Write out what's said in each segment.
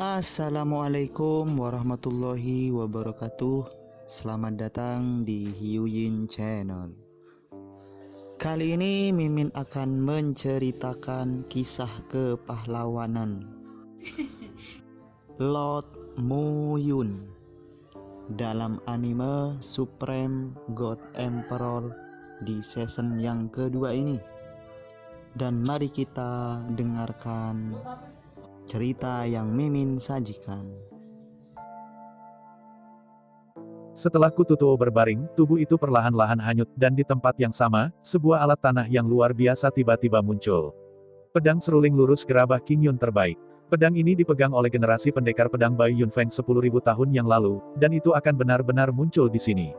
Assalamualaikum warahmatullahi wabarakatuh. Selamat datang di Hyuyin Channel. Kali ini Mimin akan menceritakan kisah kepahlawanan Lord Mu-Yun dalam anime Supreme God Emperor di season yang kedua ini. Dan mari kita dengarkan cerita yang Mimin sajikan. Setelah Kututuo berbaring, tubuh itu perlahan-lahan hanyut, dan di tempat yang sama, sebuah alat tanah yang luar biasa tiba-tiba muncul. Pedang seruling lurus gerabah King Yun terbaik. Pedang ini dipegang oleh generasi pendekar pedang Bai Yunfeng 10.000 tahun yang lalu, dan itu akan benar-benar muncul di sini.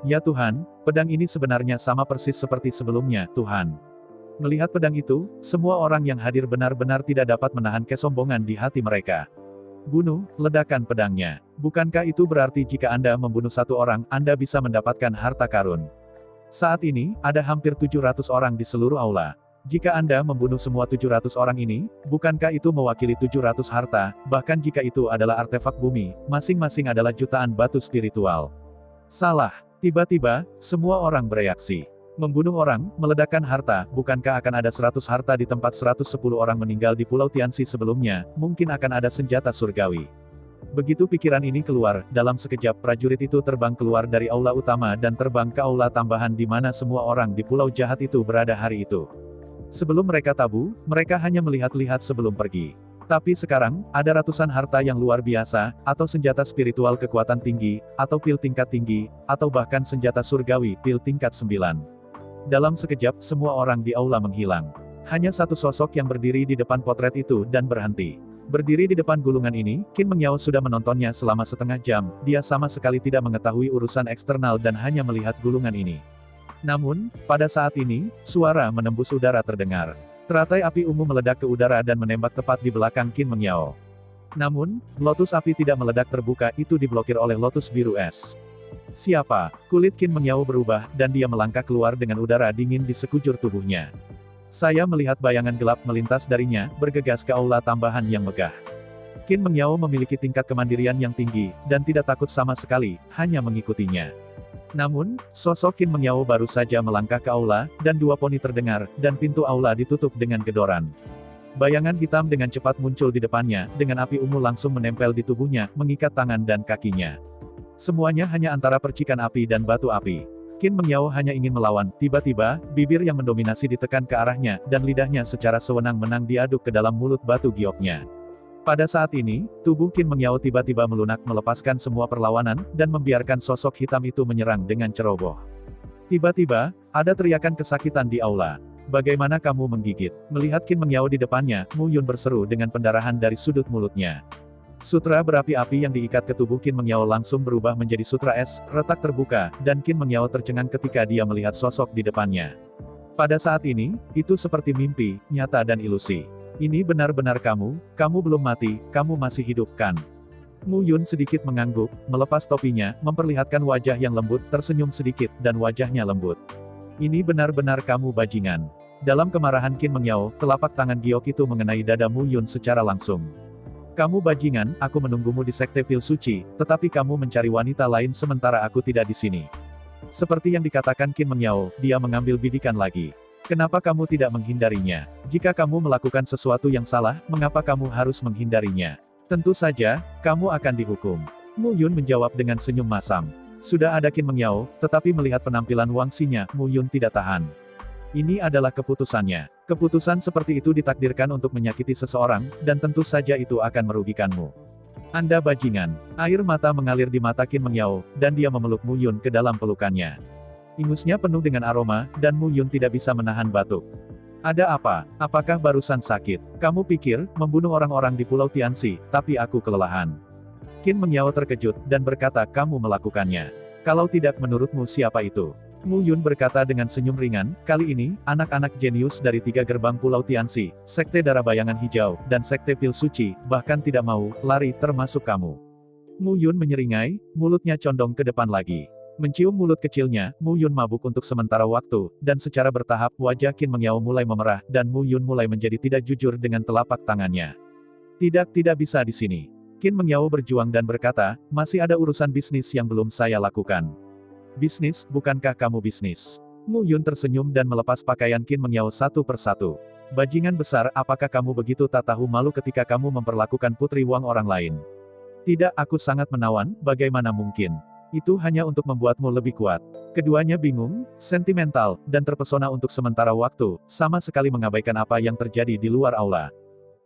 Ya Tuhan, pedang ini sebenarnya sama persis seperti sebelumnya, Tuhan. Melihat pedang itu, semua orang yang hadir benar-benar tidak dapat menahan kesombongan di hati mereka. Bunuh, ledakan pedangnya. Bukankah itu berarti jika Anda membunuh satu orang, Anda bisa mendapatkan harta karun? Saat ini, ada hampir 700 orang di seluruh aula. Jika Anda membunuh semua 700 orang ini, bukankah itu mewakili 700 harta, bahkan jika itu adalah artefak bumi, masing-masing adalah jutaan batu spiritual. Salah. Tiba-tiba, semua orang bereaksi. Membunuh orang, meledakkan harta, bukankah akan ada 100 harta di tempat 110 orang meninggal di Pulau Tianxi sebelumnya, mungkin akan ada senjata surgawi. Begitu pikiran ini keluar, dalam sekejap prajurit itu terbang keluar dari aula utama dan terbang ke aula tambahan di mana semua orang di Pulau Jahat itu berada hari itu. Sebelum mereka tabu, mereka hanya melihat-lihat sebelum pergi. Tapi sekarang, ada ratusan harta yang luar biasa, atau senjata spiritual kekuatan tinggi, atau pil tingkat tinggi, atau bahkan senjata surgawi, pil tingkat 9. Dalam sekejap, semua orang di aula menghilang. Hanya satu sosok yang berdiri di depan potret itu dan berhenti. Berdiri di depan gulungan ini, Qin Mengyao sudah menontonnya selama setengah jam, dia sama sekali tidak mengetahui urusan eksternal dan hanya melihat gulungan ini. Namun, pada saat ini, suara menembus udara terdengar. Teratai api ungu meledak ke udara dan menembak tepat di belakang Qin Mengyao. Namun, lotus api tidak meledak terbuka, itu diblokir oleh lotus biru es. Siapa? Kulit Qin Mengyao berubah, dan dia melangkah keluar dengan udara dingin di sekujur tubuhnya. Saya melihat bayangan gelap melintas darinya, bergegas ke aula tambahan yang megah. Qin Mengyao memiliki tingkat kemandirian yang tinggi, dan tidak takut sama sekali, hanya mengikutinya. Namun, sosok Qin Mengyao baru saja melangkah ke aula, dan dua poni terdengar, dan pintu aula ditutup dengan gedoran. Bayangan hitam dengan cepat muncul di depannya, dengan api ungu langsung menempel di tubuhnya, mengikat tangan dan kakinya. Semuanya hanya antara percikan api dan batu api. Qin Mengyao hanya ingin melawan, tiba-tiba, bibir yang mendominasi ditekan ke arahnya, dan lidahnya secara sewenang-wenang diaduk ke dalam mulut batu gioknya. Pada saat ini, tubuh Qin Mengyao tiba-tiba melunak melepaskan semua perlawanan, dan membiarkan sosok hitam itu menyerang dengan ceroboh. Tiba-tiba, ada teriakan kesakitan di aula. Bagaimana kamu menggigit? Melihat Qin Mengyao di depannya, Mu Yun berseru dengan pendarahan dari sudut mulutnya. Sutra berapi-api yang diikat ke tubuh Qin Mengyao langsung berubah menjadi sutra es, retak terbuka, dan Qin Mengyao tercengang ketika dia melihat sosok di depannya. Pada saat ini, itu seperti mimpi, nyata dan ilusi. Ini benar-benar kamu belum mati, kamu masih hidup kan? Mu Yun sedikit mengangguk, melepas topinya, memperlihatkan wajah yang lembut, tersenyum sedikit, dan wajahnya lembut. Ini benar-benar kamu bajingan. Dalam kemarahan Qin Mengyao, telapak tangan giok itu mengenai dada Mu Yun secara langsung. Kamu bajingan, aku menunggumu di Sekte Pil Suci, tetapi kamu mencari wanita lain sementara aku tidak di sini. Seperti yang dikatakan Qin Mengyao, dia mengambil bidikan lagi. Kenapa kamu tidak menghindarinya? Jika kamu melakukan sesuatu yang salah, mengapa kamu harus menghindarinya? Tentu saja, kamu akan dihukum. Mu Yun menjawab dengan senyum masam. Sudah ada Qin Mengyao, tetapi melihat penampilan Wang Xinya, Mu Yun tidak tahan. Ini adalah keputusannya. Keputusan seperti itu ditakdirkan untuk menyakiti seseorang, dan tentu saja itu akan merugikanmu. Anda bajingan. Air mata mengalir di mata Qin Mengyao, dan dia memeluk Mu Yun ke dalam pelukannya. Ingusnya penuh dengan aroma, dan Mu Yun tidak bisa menahan batuk. Ada apa? Apakah barusan sakit? Kamu pikir, membunuh orang-orang di Pulau Tianxi, tapi aku kelelahan. Qin Mengyao terkejut, dan berkata kamu melakukannya. Kalau tidak menurutmu siapa itu? Mu Yun berkata dengan senyum ringan, kali ini, anak-anak jenius dari 3 gerbang Pulau Tianxi, Sekte Darah Bayangan Hijau, dan Sekte Pil Suci, bahkan tidak mau lari termasuk kamu. Mu Yun menyeringai, mulutnya condong ke depan lagi. Mencium mulut kecilnya, Mu Yun mabuk untuk sementara waktu, dan secara bertahap wajah Qin Mengyao mulai memerah, dan Mu Yun mulai menjadi tidak jujur dengan telapak tangannya. Tidak bisa di sini. Qin Mengyao berjuang dan berkata, masih ada urusan bisnis yang belum saya lakukan. Bisnis, bukankah kamu bisnis? Mu Yun tersenyum dan melepas pakaian Qin Mengyao satu persatu. Bajingan besar, apakah kamu begitu tak tahu malu ketika kamu memperlakukan Putri Wang orang lain? Tidak, aku sangat menawan, bagaimana mungkin? Itu hanya untuk membuatmu lebih kuat. Keduanya bingung, sentimental, dan terpesona untuk sementara waktu, sama sekali mengabaikan apa yang terjadi di luar aula.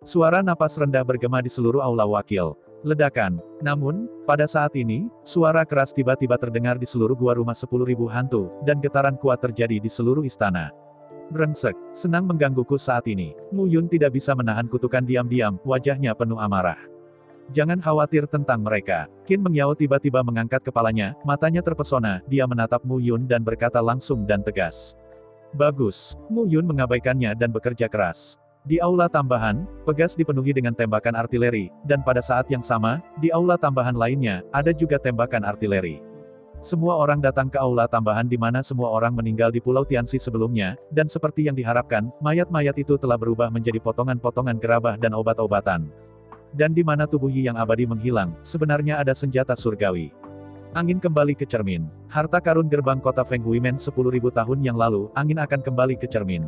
Suara napas rendah bergema di seluruh aula wakil. Ledakan. Namun, pada saat ini, suara keras tiba-tiba terdengar di seluruh gua rumah 10.000 hantu, dan getaran kuat terjadi di seluruh istana. Brengsek, senang menggangguku saat ini. Mu Yun tidak bisa menahan kutukan diam-diam, wajahnya penuh amarah. Jangan khawatir tentang mereka. Qin Mengyao tiba-tiba mengangkat kepalanya, matanya terpesona, dia menatap Mu Yun dan berkata langsung dan tegas. Bagus. Mu Yun mengabaikannya dan bekerja keras. Di aula tambahan, Pegas dipenuhi dengan tembakan artileri, dan pada saat yang sama, di aula tambahan lainnya, ada juga tembakan artileri. Semua orang datang ke aula tambahan di mana semua orang meninggal di Pulau Tianxi sebelumnya, dan seperti yang diharapkan, mayat-mayat itu telah berubah menjadi potongan-potongan gerabah dan obat-obatan. Dan di mana tubuh Yi yang abadi menghilang, sebenarnya ada senjata surgawi. Angin kembali ke cermin. Harta karun gerbang kota Feng Huimen 10.000 tahun yang lalu, angin akan kembali ke cermin.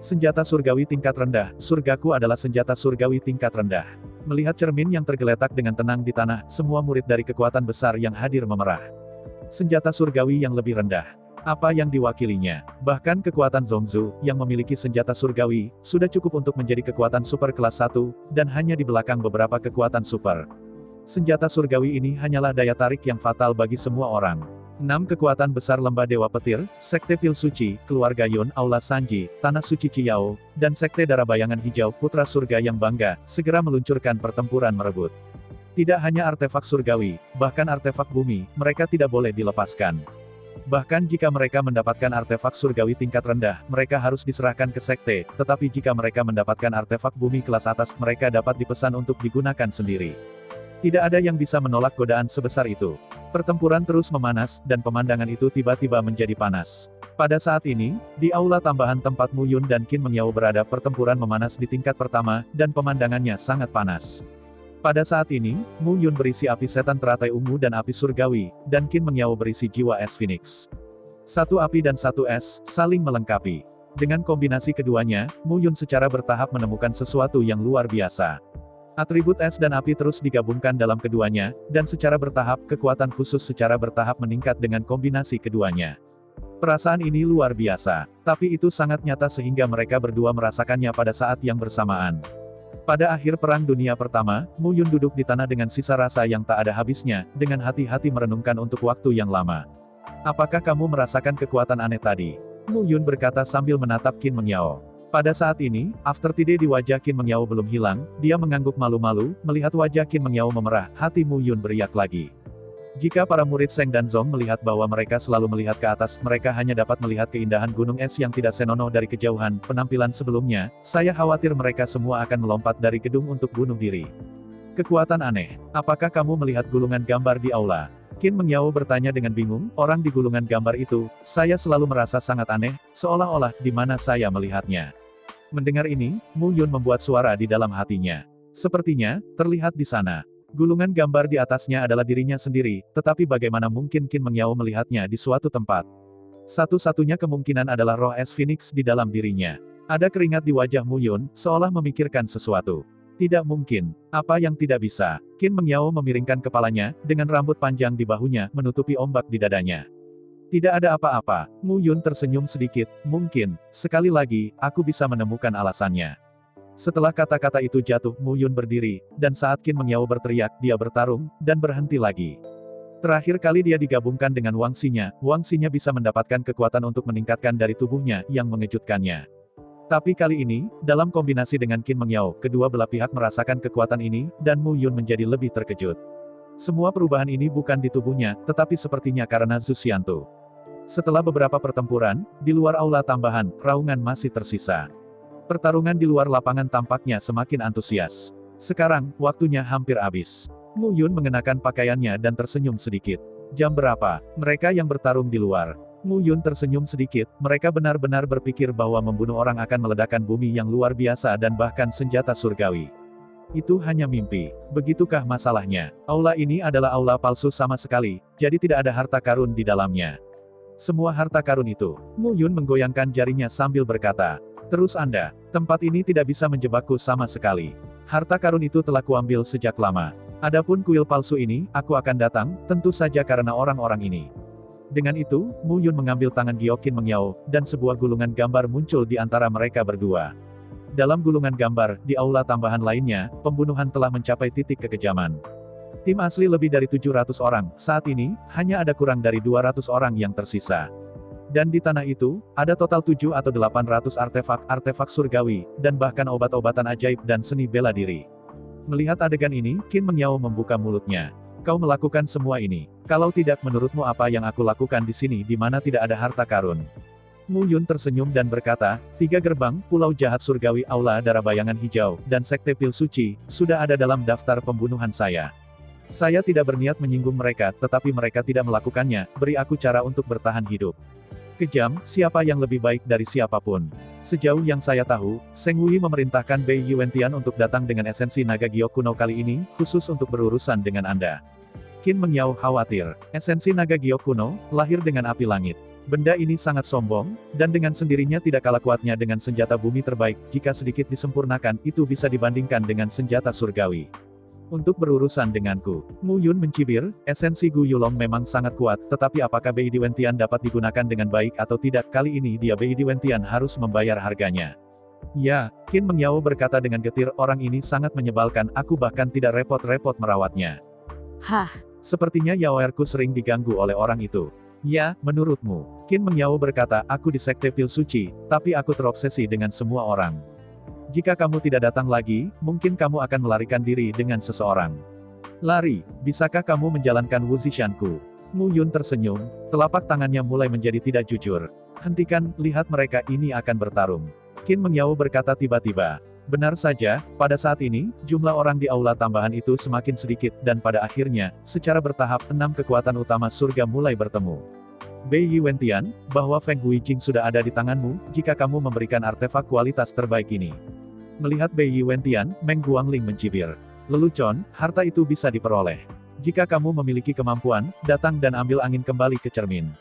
Senjata surgawi tingkat rendah, surgaku adalah senjata surgawi tingkat rendah. Melihat cermin yang tergeletak dengan tenang di tanah, semua murid dari kekuatan besar yang hadir memerah. Senjata surgawi yang lebih rendah. Apa yang diwakilinya? Bahkan kekuatan Zhongzhu, yang memiliki senjata surgawi, sudah cukup untuk menjadi kekuatan super kelas 1, dan hanya di belakang beberapa kekuatan super. Senjata surgawi ini hanyalah daya tarik yang fatal bagi semua orang. 6 kekuatan besar lembah Dewa Petir, Sekte Pil Suci, Keluarga Yun, Aula Sanji, Tanah Suci Ciyao, dan Sekte Darah Bayangan Hijau Putra Surga yang bangga, segera meluncurkan pertempuran merebut. Tidak hanya artefak surgawi, bahkan artefak bumi, mereka tidak boleh dilepaskan. Bahkan jika mereka mendapatkan artefak surgawi tingkat rendah, mereka harus diserahkan ke sekte, tetapi jika mereka mendapatkan artefak bumi kelas atas, mereka dapat dipesan untuk digunakan sendiri. Tidak ada yang bisa menolak godaan sebesar itu. Pertempuran terus memanas, dan pemandangan itu tiba-tiba menjadi panas. Pada saat ini, di aula tambahan tempat Mu Yun dan Qin Mengyao berada, pertempuran memanas di tingkat pertama, dan pemandangannya sangat panas. Pada saat ini, Mu Yun berisi api setan teratai ungu dan api surgawi, dan Qin Mengyao berisi jiwa es Phoenix. Satu api dan satu es, saling melengkapi. Dengan kombinasi keduanya, Mu Yun secara bertahap menemukan sesuatu yang luar biasa. Atribut es dan api terus digabungkan dalam keduanya, dan secara bertahap, kekuatan khusus secara bertahap meningkat dengan kombinasi keduanya. Perasaan ini luar biasa, tapi itu sangat nyata sehingga mereka berdua merasakannya pada saat yang bersamaan. Pada akhir Perang Dunia Pertama, Mu Yun duduk di tanah dengan sisa rasa yang tak ada habisnya, dengan hati-hati merenungkan untuk waktu yang lama. Apakah kamu merasakan kekuatan aneh tadi? Mu Yun berkata sambil menatap Qin Mengyao. Pada saat ini, aftertide di wajah Qin Mengyao belum hilang, dia mengangguk malu-malu, melihat wajah Qin Mengyao memerah, hati Mu Yun beriak lagi. Jika para murid Seng dan Zong melihat bahwa mereka selalu melihat ke atas, mereka hanya dapat melihat keindahan gunung es yang tidak senonoh dari kejauhan, penampilan sebelumnya, saya khawatir mereka semua akan melompat dari gedung untuk bunuh diri. Kekuatan aneh. Apakah kamu melihat gulungan gambar di aula? Qin Mengyao bertanya dengan bingung, orang di gulungan gambar itu, saya selalu merasa sangat aneh, seolah-olah, di mana saya melihatnya. Mendengar ini, Mu Yun membuat suara di dalam hatinya. Sepertinya, terlihat di sana. Gulungan gambar di atasnya adalah dirinya sendiri, tetapi bagaimana mungkin Qin Mengyao melihatnya di suatu tempat? Satu-satunya kemungkinan adalah roh es Phoenix di dalam dirinya. Ada keringat di wajah Mu Yun, seolah memikirkan sesuatu. Tidak mungkin. Apa yang tidak bisa? Qin Mengyao memiringkan kepalanya, dengan rambut panjang di bahunya, menutupi ombak di dadanya. Tidak ada apa-apa. Mu Yun tersenyum sedikit, mungkin, sekali lagi, aku bisa menemukan alasannya. Setelah kata-kata itu jatuh, Mu Yun berdiri, dan saat Qin Mengyao berteriak, dia bertarung, dan berhenti lagi. Terakhir kali dia digabungkan dengan Wang Xinya bisa mendapatkan kekuatan untuk meningkatkan dari tubuhnya, yang mengejutkannya. Tapi kali ini, dalam kombinasi dengan Qin Mengyao, kedua belah pihak merasakan kekuatan ini, dan Mu Yun menjadi lebih terkejut. Semua perubahan ini bukan di tubuhnya, tetapi sepertinya karena Zhu Xiantu. Setelah beberapa pertempuran, di luar aula tambahan, raungan masih tersisa. Pertarungan di luar lapangan tampaknya semakin antusias. Sekarang, waktunya hampir habis. Mu Yun mengenakan pakaiannya dan tersenyum sedikit. Jam berapa? Mereka yang bertarung di luar. Mu Yun tersenyum sedikit, mereka benar-benar berpikir bahwa membunuh orang akan meledakkan bumi yang luar biasa dan bahkan senjata surgawi. Itu hanya mimpi. Begitukah masalahnya? Aula ini adalah aula palsu sama sekali, jadi tidak ada harta karun di dalamnya. Semua harta karun itu. Mu Yun menggoyangkan jarinya sambil berkata, terus Anda, tempat ini tidak bisa menjebakku sama sekali. Harta karun itu telah kuambil sejak lama. Adapun kuil palsu ini, aku akan datang, tentu saja karena orang-orang ini. Dengan itu, Mu Yun mengambil tangan Gyokin Mengyao, dan sebuah gulungan gambar muncul di antara mereka berdua. Dalam gulungan gambar, di aula tambahan lainnya, pembunuhan telah mencapai titik kekejaman. Tim asli lebih dari 700 orang, saat ini, hanya ada kurang dari 200 orang yang tersisa. Dan di tanah itu, ada total 7 atau 800 artefak surgawi, dan bahkan obat-obatan ajaib dan seni bela diri. Melihat adegan ini, Qin Mengyao membuka mulutnya. Kau melakukan semua ini. Kalau tidak menurutmu apa yang aku lakukan di sini di mana tidak ada harta karun? Mu Yun tersenyum dan berkata, 3 gerbang, Pulau Jahat Surgawi Aula Darah Bayangan Hijau, dan Sekte Pil Suci, sudah ada dalam daftar pembunuhan saya. Saya tidak berniat menyinggung mereka, tetapi mereka tidak melakukannya, beri aku cara untuk bertahan hidup. Kejam, siapa yang lebih baik dari siapapun. Sejauh yang saya tahu, Seng Wui memerintahkan Bei Yuentian untuk datang dengan esensi naga giok kuno kali ini, khusus untuk berurusan dengan Anda. Qin Mengyao khawatir, esensi naga giok kuno, lahir dengan api langit. Benda ini sangat sombong, dan dengan sendirinya tidak kalah kuatnya dengan senjata bumi terbaik, jika sedikit disempurnakan, itu bisa dibandingkan dengan senjata surgawi. Untuk berurusan denganku, Mu Yun mencibir, esensi Gu Yulong memang sangat kuat, tetapi apakah Bei Diwentian dapat digunakan dengan baik atau tidak, kali ini dia Bei Diwentian harus membayar harganya. Ya, Qin Mengyao berkata dengan getir, orang ini sangat menyebalkan, aku bahkan tidak repot-repot merawatnya. Hah, Sepertinya yaoerku sering diganggu oleh orang itu. Ya, menurutmu. Qin Mengyao berkata, aku di Sekte Pil Suci, tapi aku terobsesi dengan semua orang. Jika kamu tidak datang lagi, mungkin kamu akan melarikan diri dengan seseorang. Lari, bisakah kamu menjalankan wuzishanku? Mu Yun tersenyum, telapak tangannya mulai menjadi tidak jujur. Hentikan, lihat mereka ini akan bertarung. Qin Mengyao berkata tiba-tiba. Benar saja, pada saat ini, jumlah orang di aula tambahan itu semakin sedikit, dan pada akhirnya, secara bertahap, 6 kekuatan utama surga mulai bertemu. Bei Yuentian, bahwa Feng Huijing sudah ada di tanganmu, jika kamu memberikan artefak kualitas terbaik ini. Melihat Bei Yuentian, Meng Guangling mencibir. Lelucon, harta itu bisa diperoleh. Jika kamu memiliki kemampuan, datang dan ambil angin kembali ke cermin.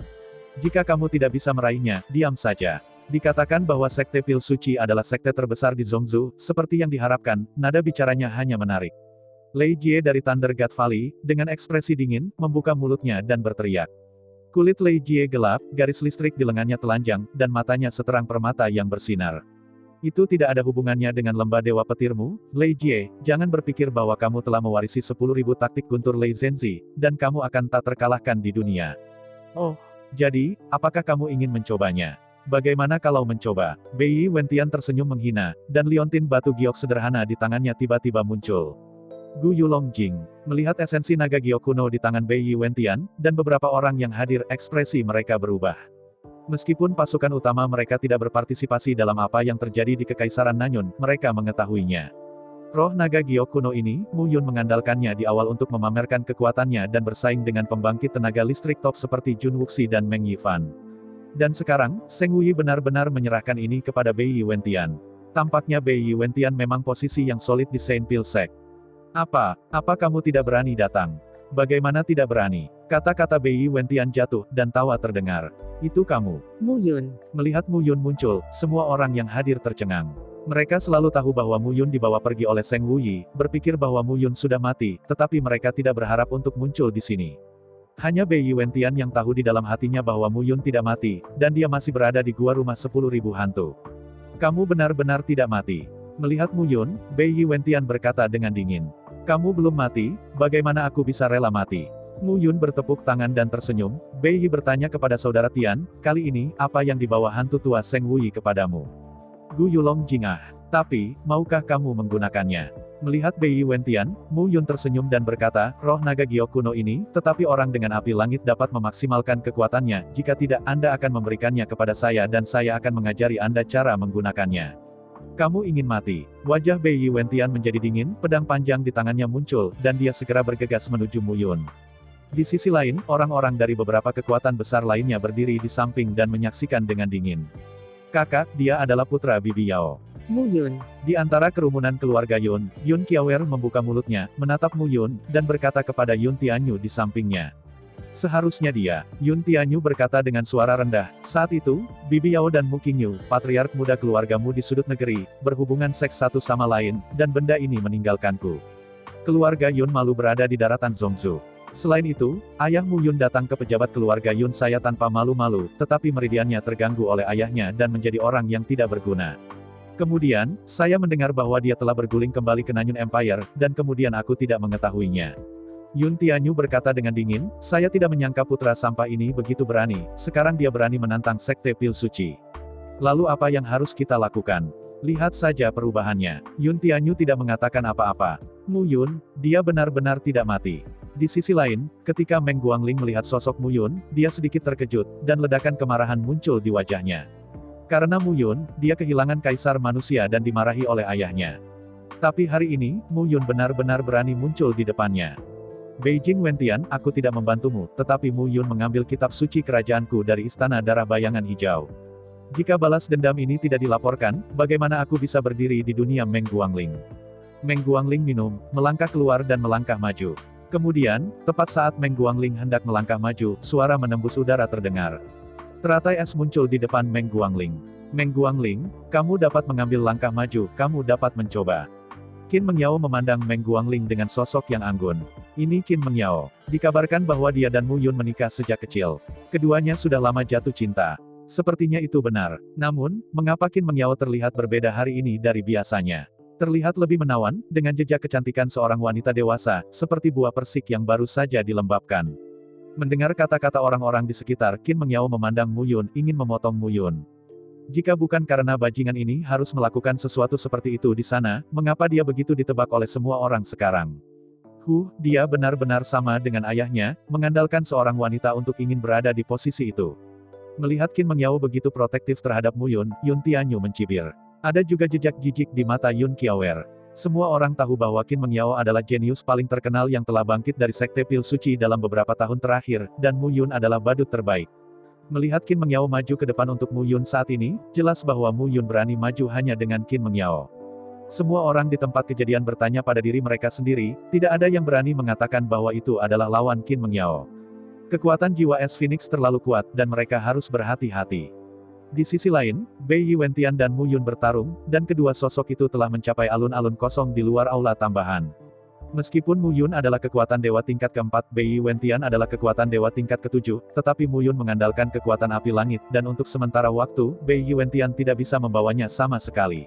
Jika kamu tidak bisa meraihnya, diam saja. Dikatakan bahwa Sekte Pil Suci adalah sekte terbesar di Zhongzhou, seperti yang diharapkan, nada bicaranya hanya menarik. Lei Jie dari Thunder God Valley, dengan ekspresi dingin, membuka mulutnya dan berteriak. Kulit Lei Jie gelap, garis listrik di lengannya telanjang, dan matanya seterang permata yang bersinar. Itu tidak ada hubungannya dengan lembah dewa petirmu, Lei Jie, jangan berpikir bahwa kamu telah mewarisi 10.000 taktik guntur Lei Zhenzi, dan kamu akan tak terkalahkan di dunia. Oh, jadi, apakah kamu ingin mencobanya? Bagaimana kalau mencoba? Bei Yuentian tersenyum menghina, dan liontin batu giok sederhana di tangannya tiba-tiba muncul. Gu Yulong Jing, melihat esensi naga giok kuno di tangan Bei Yuentian, dan beberapa orang yang hadir, ekspresi mereka berubah. Meskipun pasukan utama mereka tidak berpartisipasi dalam apa yang terjadi di Kekaisaran Nanyun, mereka mengetahuinya. Roh naga giok kuno ini, Mu Yun mengandalkannya di awal untuk memamerkan kekuatannya dan bersaing dengan pembangkit tenaga listrik top seperti Jun Wuxi dan Meng Yifan. Dan sekarang, Seng Wui benar-benar menyerahkan ini kepada Bei Yuentian. Tampaknya Bei Yuentian memang posisi yang solid di Saint Pil Sect. Apa kamu tidak berani datang? Bagaimana tidak berani? Kata-kata Bei Yuentian jatuh, dan tawa terdengar. Itu kamu. Mu Yun. Melihat Mu Yun muncul, semua orang yang hadir tercengang. Mereka selalu tahu bahwa Mu Yun dibawa pergi oleh Seng Wui, berpikir bahwa Mu Yun sudah mati, tetapi mereka tidak berharap untuk muncul di sini. Hanya Bei Yuentian yang tahu di dalam hatinya bahwa Mu Yun tidak mati, dan dia masih berada di gua rumah 10.000 hantu. Kamu benar-benar tidak mati. Melihat Mu Yun, Bei Yuentian berkata dengan dingin. Kamu belum mati, bagaimana aku bisa rela mati? Mu Yun bertepuk tangan dan tersenyum. Bei Yi bertanya kepada saudara Tian, kali ini, apa yang dibawa hantu tua Seng Wui kepadamu? Gu Yulong Jingah. Tapi, maukah kamu menggunakannya? Melihat Bei Yuentian, Mu Yun tersenyum dan berkata, roh naga giok kuno ini, tetapi orang dengan api langit dapat memaksimalkan kekuatannya, jika tidak, Anda akan memberikannya kepada saya dan saya akan mengajari Anda cara menggunakannya. Kamu ingin mati. Wajah Bei Yuentian menjadi dingin, pedang panjang di tangannya muncul, dan dia segera bergegas menuju Mu Yun. Di sisi lain, orang-orang dari beberapa kekuatan besar lainnya berdiri di samping dan menyaksikan dengan dingin. Kakak, dia adalah putra Bibi Yao. Mu Yun. Di antara kerumunan keluarga Yun, Yun Qiaoer membuka mulutnya, menatap Mu Yun, dan berkata kepada Yun Tianyu di sampingnya. Seharusnya dia, Yun Tianyu berkata dengan suara rendah, saat itu, Bibi Yao dan Mu Qingyu, patriark muda keluargamu di sudut negeri, berhubungan seks satu sama lain, dan benda ini meninggalkanku. Keluarga Yun malu berada di daratan Zhongzhou. Selain itu, ayah Mu Yun datang ke pejabat keluarga Yun saya tanpa malu-malu, tetapi meridiannya terganggu oleh ayahnya dan menjadi orang yang tidak berguna. Kemudian, saya mendengar bahwa dia telah berguling kembali ke Nanyun Empire, dan kemudian aku tidak mengetahuinya. Yun Tianyu berkata dengan dingin, saya tidak menyangka putra sampah ini begitu berani, sekarang dia berani menantang Sekte Pil Suci. Lalu apa yang harus kita lakukan? Lihat saja perubahannya. Yun Tianyu tidak mengatakan apa-apa. Mu Yun, dia benar-benar tidak mati. Di sisi lain, ketika Meng Guangling melihat sosok Mu Yun, dia sedikit terkejut, dan ledakan kemarahan muncul di wajahnya. Karena Mu Yun, dia kehilangan kaisar manusia dan dimarahi oleh ayahnya. Tapi hari ini, Mu Yun benar-benar berani muncul di depannya. Beijing Wentian, aku tidak membantumu, tetapi Mu Yun mengambil kitab suci kerajaanku dari istana darah bayangan hijau. Jika balas dendam ini tidak dilaporkan, bagaimana aku bisa berdiri di dunia Meng Guangling? Meng Guangling minum, melangkah keluar dan melangkah maju. Kemudian, tepat saat Meng Guangling hendak melangkah maju, suara menembus udara terdengar. Teratai es muncul di depan Meng Guangling. Meng Guangling, kamu dapat mengambil langkah maju, kamu dapat mencoba. Qin Mengyao memandang Meng Guangling dengan sosok yang anggun. Ini Qin Mengyao. Dikabarkan bahwa dia dan Mu Yun menikah sejak kecil. Keduanya sudah lama jatuh cinta. Sepertinya itu benar. Namun, mengapa Qin Mengyao terlihat berbeda hari ini dari biasanya? Terlihat lebih menawan, dengan jejak kecantikan seorang wanita dewasa, seperti buah persik yang baru saja dilembabkan. Mendengar kata-kata orang-orang di sekitar, Qin Mengyao memandang Mu Yun, ingin memotong Mu Yun. Jika bukan karena bajingan ini harus melakukan sesuatu seperti itu di sana, mengapa dia begitu ditebak oleh semua orang sekarang? Dia benar-benar sama dengan ayahnya, mengandalkan seorang wanita untuk ingin berada di posisi itu. Melihat Qin Mengyao begitu protektif terhadap Mu Yun, Yun Tianyu mencibir. Ada juga jejak jijik di mata Yun Qiaoer. Semua orang tahu bahwa Qin Mengyao adalah jenius paling terkenal yang telah bangkit dari Sekte Pil Suci dalam beberapa tahun terakhir, dan Mu Yun adalah badut terbaik. Melihat Qin Mengyao maju ke depan untuk Mu Yun saat ini, jelas bahwa Mu Yun berani maju hanya dengan Qin Mengyao. Semua orang di tempat kejadian bertanya pada diri mereka sendiri, tidak ada yang berani mengatakan bahwa itu adalah lawan Qin Mengyao. Kekuatan jiwa es Phoenix terlalu kuat, dan mereka harus berhati-hati. Di sisi lain, Bei Wentian dan Mu Yun bertarung, dan kedua sosok itu telah mencapai alun-alun kosong di luar aula tambahan. Meskipun Mu Yun adalah kekuatan dewa tingkat keempat, Bei Wentian adalah kekuatan dewa tingkat ketujuh, tetapi Mu Yun mengandalkan kekuatan api langit, dan untuk sementara waktu, Bei Wentian tidak bisa membawanya sama sekali.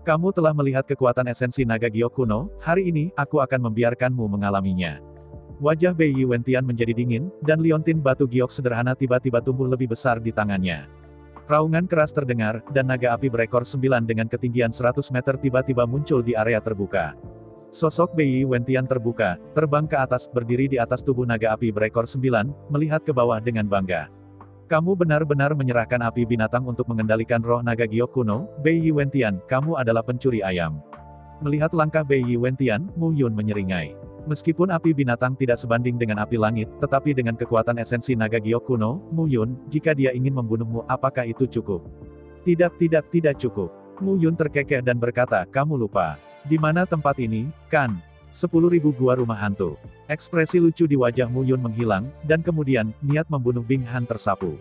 Kamu telah melihat kekuatan esensi naga giok kuno, hari ini, aku akan membiarkanmu mengalaminya. Wajah Bei Wentian menjadi dingin, dan liontin batu giok sederhana tiba-tiba tumbuh lebih besar di tangannya. Raungan keras terdengar, dan naga api berekor 9 dengan ketinggian 100 meter tiba-tiba muncul di area terbuka. Sosok Bei Wentian terbuka, terbang ke atas, berdiri di atas tubuh naga api berekor 9, melihat ke bawah dengan bangga. Kamu benar-benar menyerahkan api binatang untuk mengendalikan roh naga giok kuno, Bei Wentian, kamu adalah pencuri ayam. Melihat langkah Bei Wentian, Mu Yun menyeringai. Meskipun api binatang tidak sebanding dengan api langit, tetapi dengan kekuatan esensi naga giok kuno, Mu Yun, jika dia ingin membunuhmu, apakah itu cukup? Tidak cukup. Mu Yun terkekeh dan berkata, kamu lupa. Di mana tempat ini, kan? 10.000 gua rumah hantu. Ekspresi lucu di wajah Mu Yun menghilang, dan kemudian, niat membunuh Bing Han tersapu.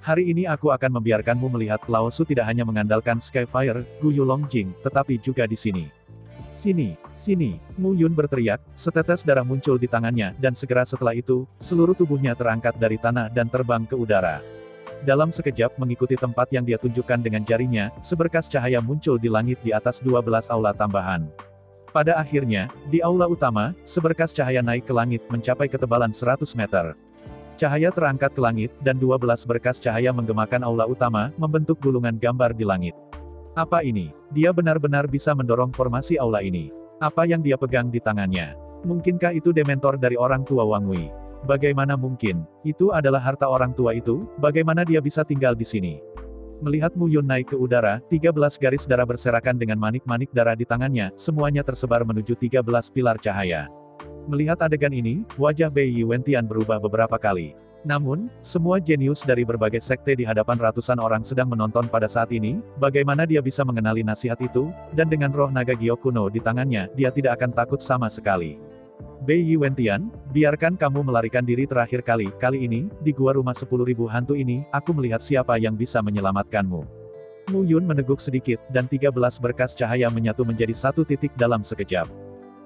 Hari ini aku akan membiarkanmu melihat Lao Su tidak hanya mengandalkan Skyfire, Gu Yulongjing, tetapi juga di sini. Sini, Mu Yun berteriak, setetes darah muncul di tangannya, dan segera setelah itu, seluruh tubuhnya terangkat dari tanah dan terbang ke udara. Dalam sekejap mengikuti tempat yang dia tunjukkan dengan jarinya, seberkas cahaya muncul di langit di atas 12 aula tambahan. Pada akhirnya, di aula utama, seberkas cahaya naik ke langit mencapai ketebalan 100 meter. Cahaya terangkat ke langit, dan 12 berkas cahaya menggemakan aula utama, membentuk gulungan gambar di langit. Apa ini? Dia benar-benar bisa mendorong formasi aula ini. Apa yang dia pegang di tangannya? Mungkinkah itu dementor dari orang tua Wang Wei? Bagaimana mungkin? Itu adalah harta orang tua itu, bagaimana dia bisa tinggal di sini? Melihat Mu Yun naik ke udara, 13 garis darah berserakan dengan manik-manik darah di tangannya, semuanya tersebar menuju 13 pilar cahaya. Melihat adegan ini, wajah Bei Wentian berubah beberapa kali. Namun, semua jenius dari berbagai sekte di hadapan ratusan orang sedang menonton pada saat ini, bagaimana dia bisa mengenali nasihat itu, dan dengan roh naga giok kuno di tangannya, dia tidak akan takut sama sekali. Bei Yuentian, biarkan kamu melarikan diri terakhir kali ini, di gua rumah 10.000 hantu ini, aku melihat siapa yang bisa menyelamatkanmu. Mu Yun meneguk sedikit, dan 13 berkas cahaya menyatu menjadi satu titik dalam sekejap.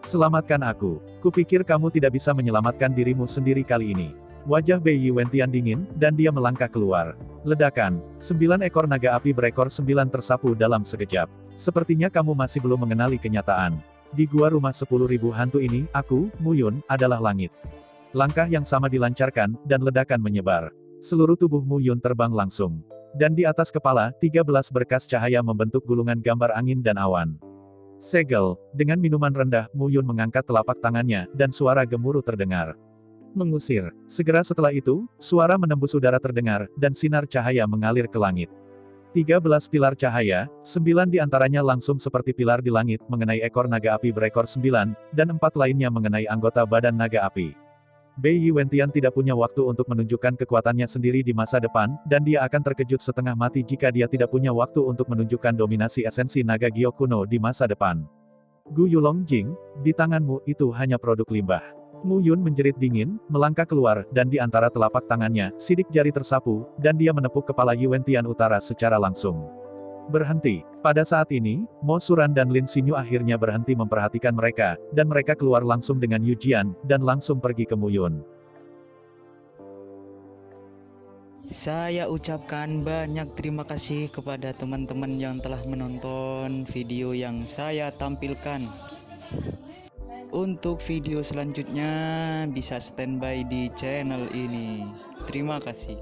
Selamatkan aku. Kupikir kamu tidak bisa menyelamatkan dirimu sendiri kali ini. Wajah Bei Yuentian dingin, dan dia melangkah keluar. Ledakan, 9 ekor naga api berekor 9 tersapu dalam sekejap. Sepertinya kamu masih belum mengenali kenyataan. Di gua rumah 10.000 hantu ini, aku, Mu Yun, adalah langit. Langkah yang sama dilancarkan, dan ledakan menyebar. Seluruh tubuh Mu Yun terbang langsung. Dan di atas kepala, 13 berkas cahaya membentuk gulungan gambar angin dan awan. Segel, dengan minuman rendah, Mu Yun mengangkat telapak tangannya, dan suara gemuruh terdengar. Mengusir. Segera setelah itu, suara menembus udara terdengar, dan sinar cahaya mengalir ke langit. 13 pilar cahaya, 9 diantaranya langsung seperti pilar di langit, mengenai ekor naga api berekor 9, dan 4 lainnya mengenai anggota badan naga api. Bei Yuentian tidak punya waktu untuk menunjukkan kekuatannya sendiri di masa depan, dan dia akan terkejut setengah mati jika dia tidak punya waktu untuk menunjukkan dominasi esensi naga giok kuno di masa depan. Gu Yulong Jing, di tanganmu, itu hanya produk limbah. Mu Yun menjerit dingin, melangkah keluar, dan di antara telapak tangannya, sidik jari tersapu, dan dia menepuk kepala Yuentian Utara secara langsung. Berhenti. Pada saat ini, Mo Suran dan Lin Xinyu akhirnya berhenti memperhatikan mereka, dan mereka keluar langsung dengan Yu Jian, dan langsung pergi ke Mu Yun. Saya ucapkan banyak terima kasih kepada teman-teman yang telah menonton video yang saya tampilkan. Untuk video selanjutnya bisa standby di channel ini. Terima kasih.